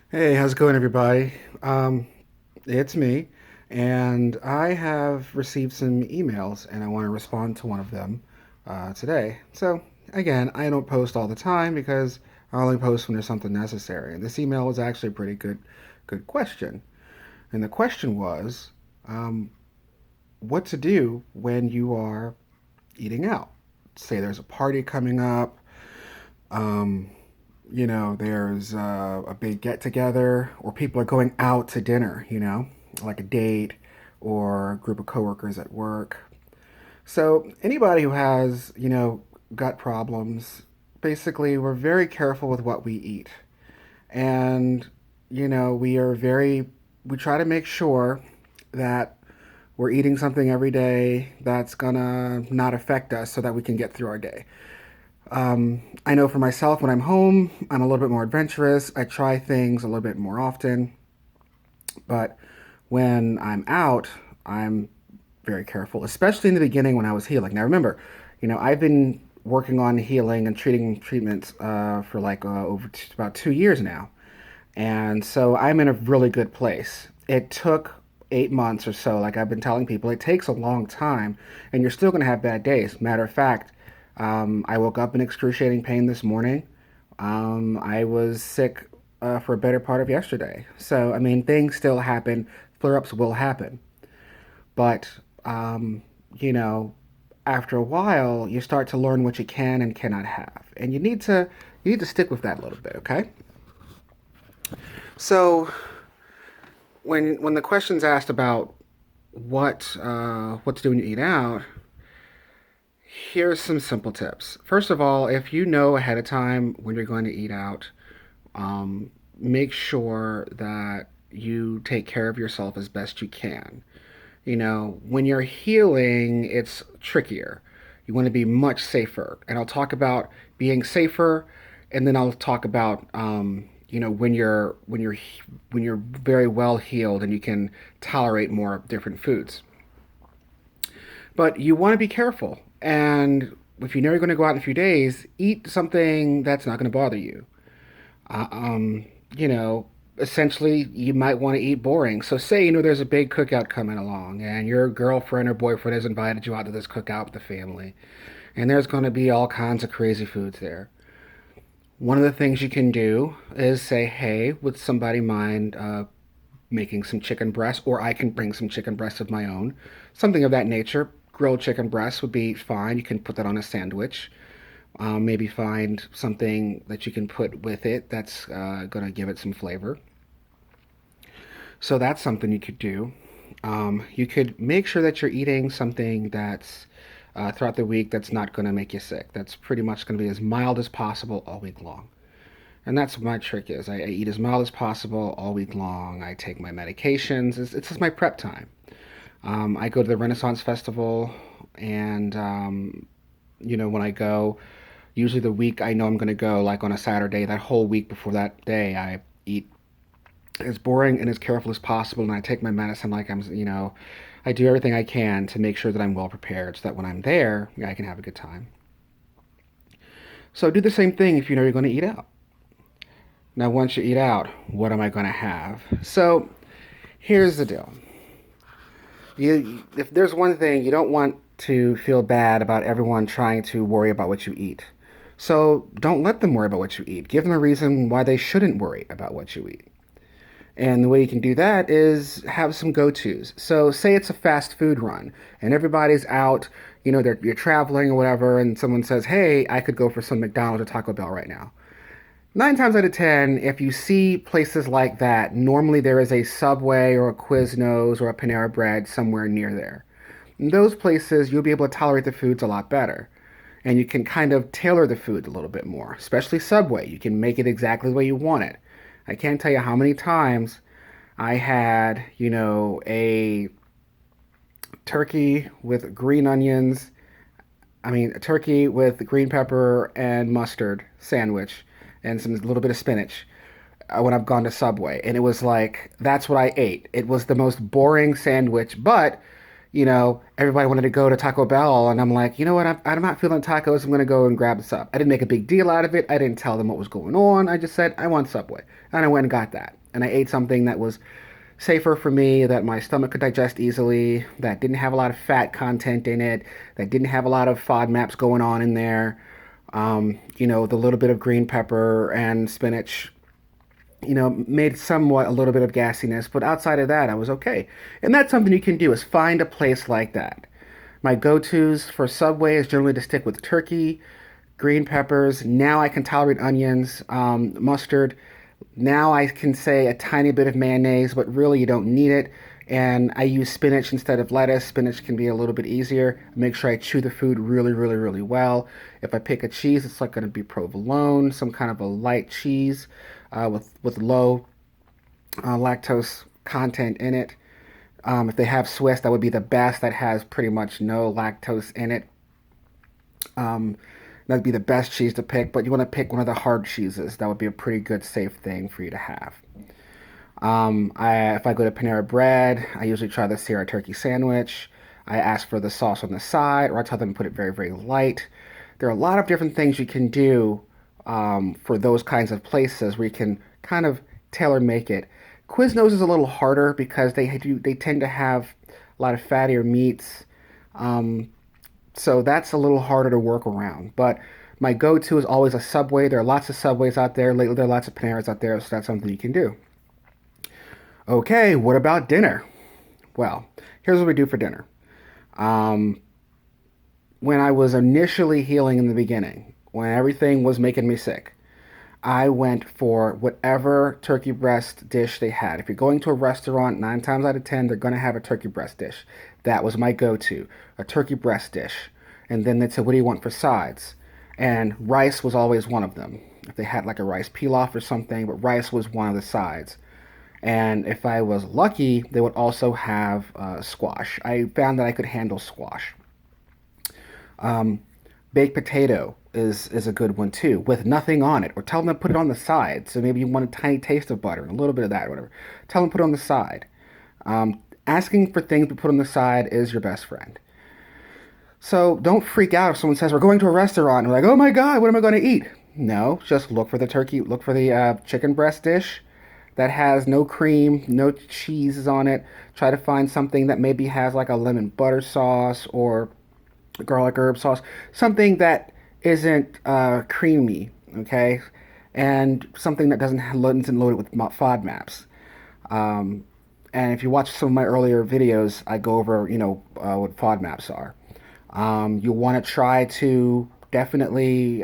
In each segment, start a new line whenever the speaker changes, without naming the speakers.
Hey, how's it going, everybody? It's me, and I have received some emails, and I want to respond to one of them today. So, again, I don't post all the time because I only post when there's something necessary. And this email was actually a pretty good question. And the question was, um, what to do when you are eating out? Say there's a party coming up. Um, there's a big get together, or people are going out to dinner, like a date or a group of coworkers at work. So, anybody who has, gut problems, basically, we're very careful with what we eat. And, we try to make sure that we're eating something every day that's gonna not affect us so that we can get through our day. I know for myself, when I'm home, I'm a little bit more adventurous. I try things a little bit more often. But when I'm out, I'm very careful, especially in the beginning when I was healing. Now, remember, I've been working on healing and treating treatments for like about 2 years now. And so I'm in a really good place. It took 8 months or so. Like I've been telling people, it takes a long time, and you're still going to have bad days. Matter of fact, I woke up in excruciating pain this morning. I was sick for a better part of yesterday. So, I mean, things still happen. Flare ups will happen. But, um, you know, after a while, you start to learn what you can and cannot have. And you need to stick with that a little bit, okay? So, when the question's asked about what to do when you eat out, here's some simple tips. First of all, if you know ahead of time when you're going to eat out, make sure that you take care of yourself as best you can. When you're healing, it's trickier. You want to be much safer. And I'll talk about being safer, and then I'll talk about when you're very well healed and you can tolerate more different foods. But you want to be careful. And if you know you're going to go out in a few days, eat something that's not going to bother you. Uh, um, you know, Essentially, you might want to eat boring. So, say, there's a big cookout coming along, and your girlfriend or boyfriend has invited you out to this cookout with the family, and there's going to be all kinds of crazy foods there. One of the things you can do is say, hey, would somebody mind making some chicken breast, or I can bring some chicken breast of my own? Something of that nature. Grilled chicken breast would be fine. You can put that on a sandwich. Maybe find something that you can put with it that's going to give it some flavor. So that's something you could do. You could make sure that you're eating something that's throughout the week that's not going to make you sick. That's pretty much going to be as mild as possible all week long. And that's what my trick is. I eat as mild as possible all week long. I take my medications. It's just my prep time. I go to the Renaissance Festival, and when I go, usually the week I know I'm going to go, like on a Saturday, that whole week before that day, I eat as boring and as careful as possible, and I take my medicine like I do everything I can to make sure that I'm well prepared so that when I'm there, I can have a good time. So do the same thing if you know you're going to eat out. Now, once you eat out, what am I going to have? So here's the deal. If there's one thing, you don't want to feel bad about everyone trying to worry about what you eat. So don't let them worry about what you eat. Give them a reason why they shouldn't worry about what you eat. And the way you can do that is have some go-tos. So say it's a fast food run and everybody's out, you're traveling or whatever, and someone says, hey, I could go for some McDonald's or Taco Bell right now. 9 times out of 10, if you see places like that, normally there is a Subway or a Quiznos or a Panera Bread somewhere near there. In those places, you'll be able to tolerate the foods a lot better. And you can kind of tailor the food a little bit more, especially Subway. You can make it exactly the way you want it. I can't tell you how many times I had, a turkey with green onions. I mean, a turkey with green pepper and mustard sandwich and some little bit of spinach when I've gone to Subway. And it was like, that's what I ate. It was the most boring sandwich, but everybody wanted to go to Taco Bell, and I'm like, you know what? I'm not feeling tacos. I'm going to go and grab a sub. I didn't make a big deal out of it. I didn't tell them what was going on. I just said, I want Subway. And I went and got that. And I ate something that was safer for me, that my stomach could digest easily, that didn't have a lot of fat content in it, that didn't have a lot of FODMAPs going on in there. The little bit of green pepper and spinach made somewhat a little bit of gassiness, but outside of that, I was okay. And that's something you can do is find a place like that. My go-tos for Subway is generally to stick with turkey, green peppers. Now I can tolerate onions, mustard. Now I can say a tiny bit of mayonnaise, but really you don't need it. And I use spinach instead of lettuce. Spinach can be a little bit easier. Make sure I chew the food really, really, really well. If I pick a cheese, it's like going to be provolone, some kind of a light cheese with low lactose content in it. If they have Swiss, that would be the best. That has pretty much no lactose in it. Um, that'd be the best cheese to pick, but you want to pick one of the hard cheeses. That would be a pretty good, safe thing for you to have. If I go to Panera Bread, I usually try the Sierra Turkey sandwich. I ask for the sauce on the side, or I tell them to put it very, very light. There are a lot of different things you can do for those kinds of places where you can kind of tailor make it. Quiznos is a little harder because they tend to have a lot of fattier meats, um, so that's a little harder to work around. But my go-to is always a Subway. There are lots of Subways out there. Lately, there are lots of Paneras out there, so that's something you can do. Okay, what about dinner? Well, here's what we do for dinner. Um, when I was initially healing in the beginning, when everything was making me sick, I went for whatever turkey breast dish they had. If you're going to a restaurant, 9 times out of 10, they're going to have a turkey breast dish. That was my go to, a turkey breast dish. And then they'd say, what do you want for sides? And rice was always one of them. If they had like a rice pilaf or something, but rice was one of the sides. And if I was lucky, they would also have squash. I found that I could handle squash. Um, Baked potato is a good one too, with nothing on it. Or tell them to put it on the side. So maybe you want a tiny taste of butter and a little bit of that, or whatever. Tell them to put it on the side. Asking for things to put on the side is your best friend. So don't freak out if someone says we're going to a restaurant. And we're like, oh my God, what am I going to eat? No, just look for the turkey. Look for the chicken breast dish that has no cream, no cheeses on it. Try to find something that maybe has like a lemon butter sauce or garlic herb sauce, something that isn't creamy, okay, and something that isn't loaded with FODMAPs. Um, and if you watch some of my earlier videos, I go over what FODMAPs are. You want to try to definitely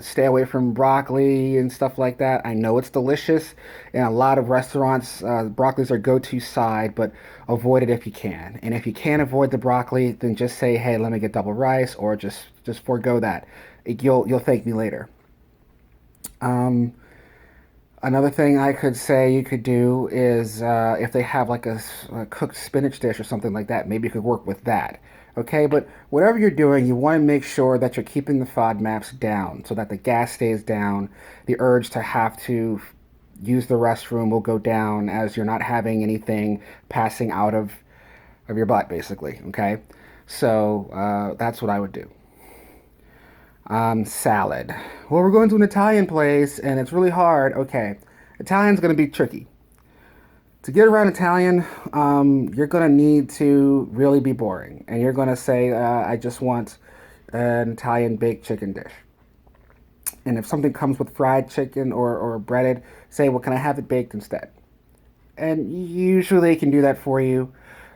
stay away from broccoli and stuff like that. I know it's delicious. In a lot of restaurants, broccoli's our go-to side, but avoid it if you can. And if you can't avoid the broccoli, then just say, "Hey, let me get double rice," or just forego that. You'll thank me later. Um, Another thing I could say you could do is if they have like a cooked spinach dish or something like that, maybe you could work with that. Okay, but whatever you're doing, you want to make sure that you're keeping the FODMAPs down so that the gas stays down. The urge to have to use the restroom will go down as you're not having anything passing out of your butt, basically. Okay, so that's what I would do. Salad. Well, we're going to an Italian place and it's really hard. Okay, Italian's going to be tricky. To get around Italian, you're going to need to really be boring. And you're going to say, I just want an Italian baked chicken dish. And if something comes with fried chicken or breaded, say, well, can I have it baked instead? And usually they can do that for you.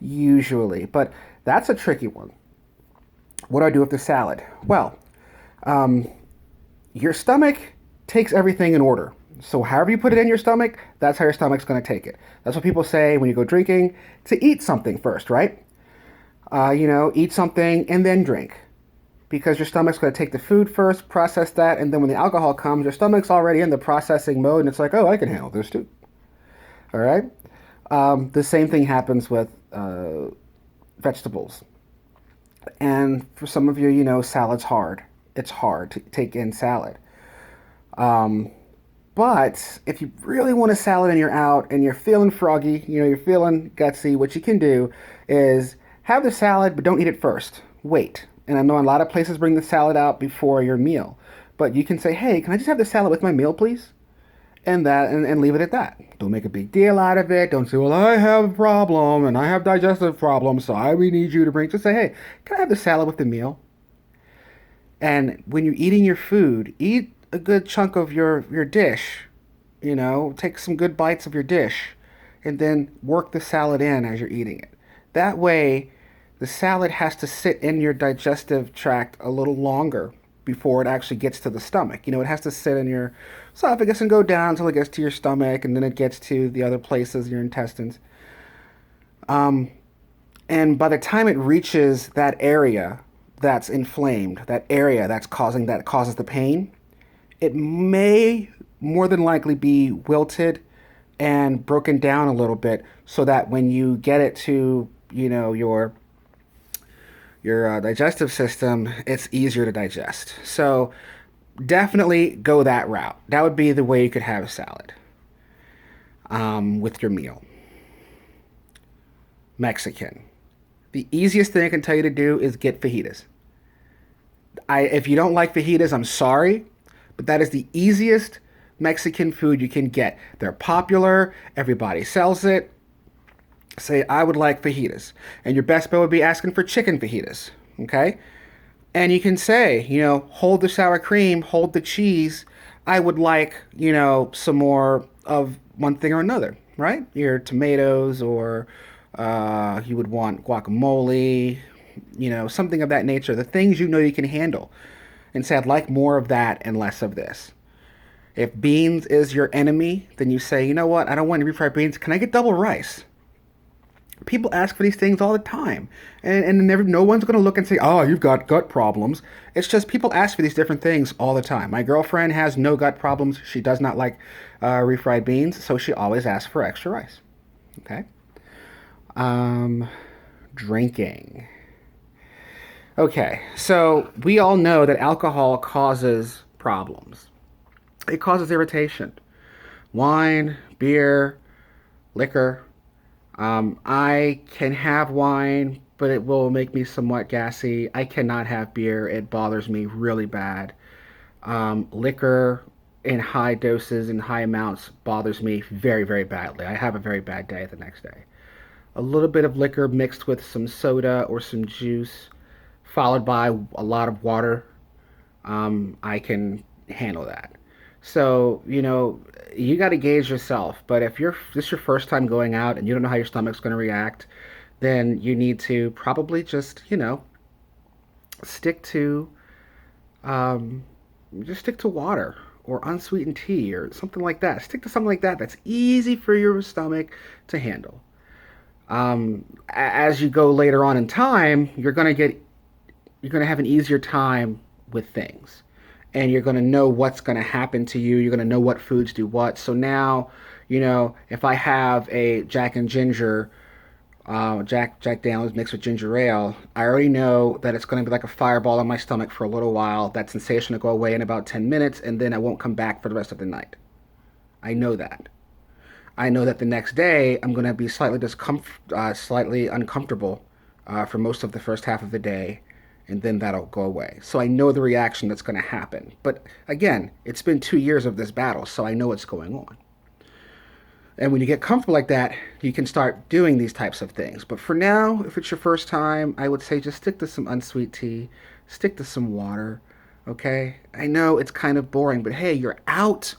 Usually. But that's a tricky one. What do I do with the salad? Well, um, your stomach takes everything in order. So however you put it in your stomach, that's how your stomach's going to take it. That's what people say when you go drinking, to eat something first, right? Eat something and then drink. Because your stomach's going to take the food first, process that, and then when the alcohol comes, your stomach's already in the processing mode, and it's like, oh, I can handle this too. All right? The same thing happens with vegetables. And for some of you, salad's hard. It's hard to take in salad. Um, But if you really want a salad and you're out and you're feeling froggy, you're feeling gutsy, what you can do is Have the salad, but don't eat it first. Wait. And I know a lot of places bring the salad out before your meal, but you can say, "Hey, can I just have the salad with my meal, please?" And leave it at that. Don't make a big deal out of it. Don't say, "Well, I have a problem and I have digestive problems, so we need you to bring." Just say, "Hey, can I have the salad with the meal?" And when you're eating your food, eat a good chunk of your dish. Take some good bites of your dish, and then work the salad in as you're eating it. That way, the salad has to sit in your digestive tract a little longer before it actually gets to the stomach. It has to sit in your esophagus and go down until it gets to your stomach, and then it gets to the other places, your intestines. Um, and by the time it reaches that area that's inflamed, that area that causes the pain, it may more than likely be wilted and broken down a little bit, so that when you get it to your digestive system, it's easier to digest. So definitely go that route. That would be the way you could have a salad with your meal. Mexican. The easiest thing I can tell you to do is get fajitas. If you don't like fajitas, I'm sorry, but that is the easiest Mexican food you can get. They're popular, everybody sells it. Say, "I would like fajitas." And your best bet would be asking for chicken fajitas, okay? And you can say, hold the sour cream, hold the cheese. I would like, some more of one thing or another, right? Your tomatoes, or you would want guacamole, something of that nature. The things you can handle. And say, "I'd like more of that and less of this." If beans is your enemy, then you say, "You know what? I don't want any refried beans. Can I get double rice?" People ask for these things all the time, and never, no one's going to look and say, "Oh, you've got gut problems." It's just people ask for these different things all the time. My girlfriend has no gut problems. She does not like refried beans, so she always asks for extra rice. Okay. Um, Drinking. Okay, so we all know that alcohol causes problems. It causes irritation. Wine, beer, liquor. I can have wine, but it will make me somewhat gassy. I cannot have beer. It bothers me really bad. Liquor in high doses and high amounts bothers me very, very badly. I have a very bad day the next day. A little bit of liquor mixed with some soda or some juice, followed by a lot of water, I can handle that. So, you got to gauge yourself. But if this is your first time going out and you don't know how your stomach's going to react, then you need to probably just, stick to, um, just stick to water or unsweetened tea or something like that. Stick to something like that that's easy for your stomach to handle. As you go later on in time, you're going to have an easier time with things, and you're going to know what's going to happen to you. You're going to know what foods do what. So now, if I have a Jack and Ginger, Jack Daniels mixed with ginger ale, I already know that it's going to be like a fireball in my stomach for a little while. That sensation will go away in about 10 minutes, and then I won't come back for the rest of the night. I know that. I know that the next day I'm going to be slightly uncomfortable for most of the first half of the day, and then that'll go away. So I know the reaction that's going to happen. But again, it's been 2 years of this battle, so I know what's going on. And when you get comfortable like that, you can start doing these types of things. But for now, if it's your first time, I would say just stick to some unsweet tea, stick to some water, okay? I know it's kind of boring, but hey, you're out.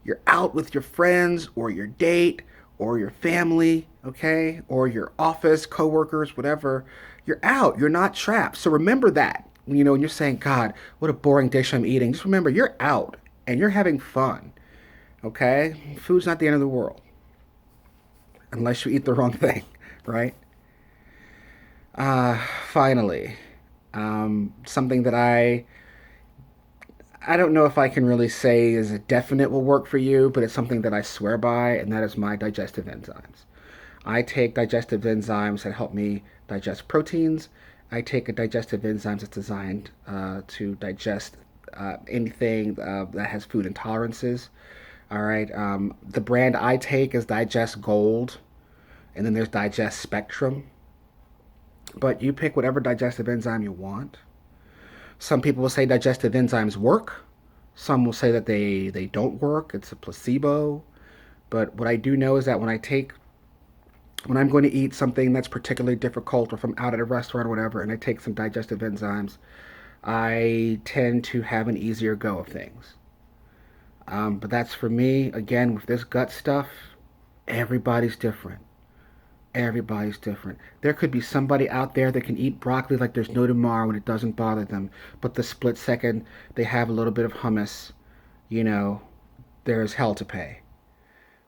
You're out with your friends or your date or your family, okay? Or your office, coworkers, whatever. You're out. You're not trapped. So remember that. When you're saying, "God, what a boring dish I'm eating," just remember you're out and you're having fun, okay? Food's not the end of the world unless you eat the wrong thing, right? Finally, something that I don't know if I can really say is a definite will work for you, but it's something that I swear by, and that is my digestive enzymes. I take digestive enzymes that help me digest proteins. I take a digestive enzymes that's designed to digest anything that has food intolerances. All right. The brand I take is Digest Gold, and then there's Digest Spectrum. But you pick whatever digestive enzyme you want. Some people will say digestive enzymes work. Some will say that they don't work. It's a placebo. But what I do know is that when I'm going to eat something that's particularly difficult, or if I'm out at a restaurant or whatever, and I take some digestive enzymes, I tend to have an easier go of things. But that's for me. Again, with this gut stuff, everybody's different. Everybody's different. There could be somebody out there that can eat broccoli like there's no tomorrow and it doesn't bother them. But the split second they have a little bit of hummus, you know, there's hell to pay.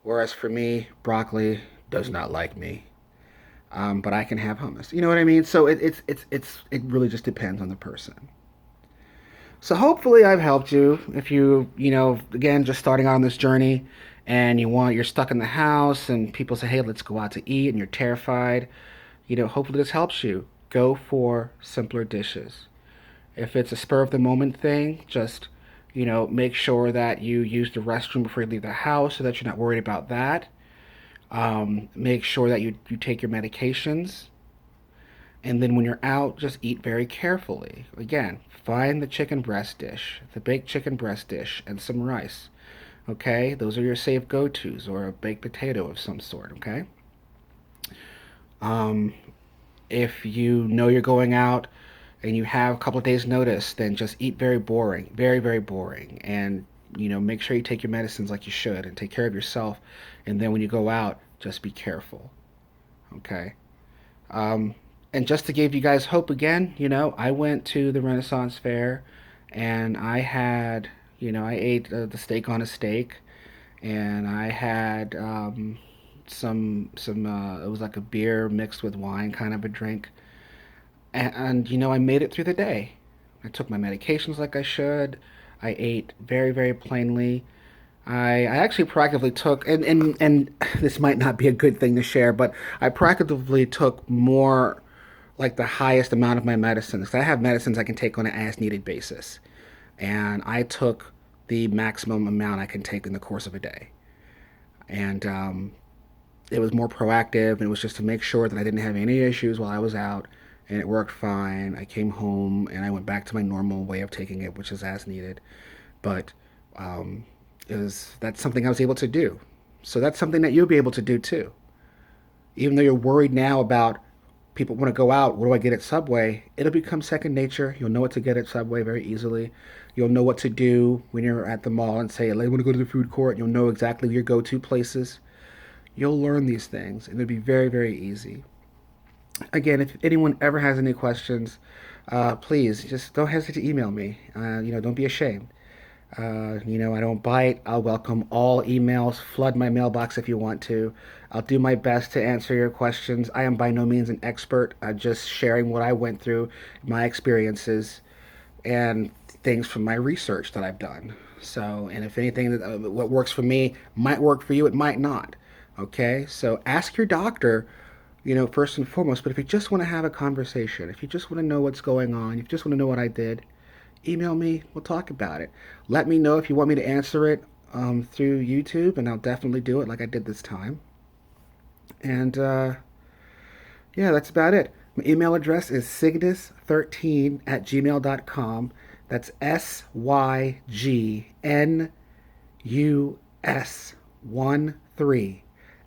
Whereas for me, broccoli does not like me. But I can have hummus. You know what I mean? So it really just depends on the person. So hopefully I've helped you. If again, just starting out on this journey, and you're stuck in the house, and people say, "Hey, let's go out to eat," and you're terrified. Hopefully this helps you. Go for simpler dishes. If it's a spur of the moment thing, just make sure that you use the restroom before you leave the house, so that you're not worried about that. Make sure that you take your medications. And then when you're out, just eat very carefully. Again, find the chicken breast dish, the baked chicken breast dish, and some rice. Okay? Those are your safe go tos, or a baked potato of some sort. Okay? Um, if you know you're going out and you have a couple of days' notice, then just eat very boring, very, very boring. And, make sure you take your medicines like you should and take care of yourself. And then when you go out, just be careful. Okay? Um, and just to give you guys hope again, I went to the Renaissance Fair and I ate the steak on a steak, and I had it was like a beer mixed with wine kind of a drink. And I made it through the day. I took my medications like I should. I ate very, very plainly. I actually proactively took, and this might not be a good thing to share, but I proactively took more, like the highest amount of my medicines. I have medicines I can take on an as needed basis. And I took the maximum amount I can take in the course of a day. And it was more proactive, and it was just to make sure that I didn't have any issues while I was out. And it worked fine. I came home and I went back to my normal way of taking it, which is as needed. But um, that's something I was able to do. So that's something that you'll be able to do too. Even though you're worried now about people want to go out, what do I get at Subway? It'll become second nature. You'll know what to get at Subway very easily. You'll know what to do when you're at the mall and say, I want to go to the food court. You'll know exactly your go-to places. You'll learn these things, and it'll be very, very easy. Again, if anyone ever has any questions, please just don't hesitate to email me. Don't be ashamed. I don't bite. I'll welcome all emails. Flood my mailbox if you want to. I'll do my best to answer your questions. I am by no means an expert. I'm just sharing what I went through, my experiences, and things from my research that I've done. So, and if anything, what works for me might work for you, it might not. Okay? So ask your doctor, first and foremost. But if you just want to have a conversation, if you just want to know what's going on, if you just want to know what I did, email me. We'll talk about it. Let me know if you want me to answer it through YouTube, and I'll definitely do it like I did this time. And yeah, that's about it. My email address is cygnus13 at gmail.com. That's SYGNUS13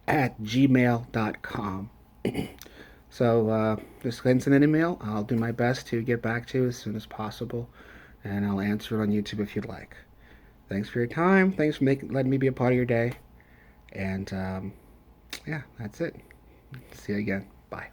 at gmail.com. So just go ahead and send an email. I'll do my best to get back to you as soon as possible, and I'll answer it on YouTube if you'd like. Thanks for your time. Thanks for letting me be a part of your day. And yeah, that's it. See you again. Bye.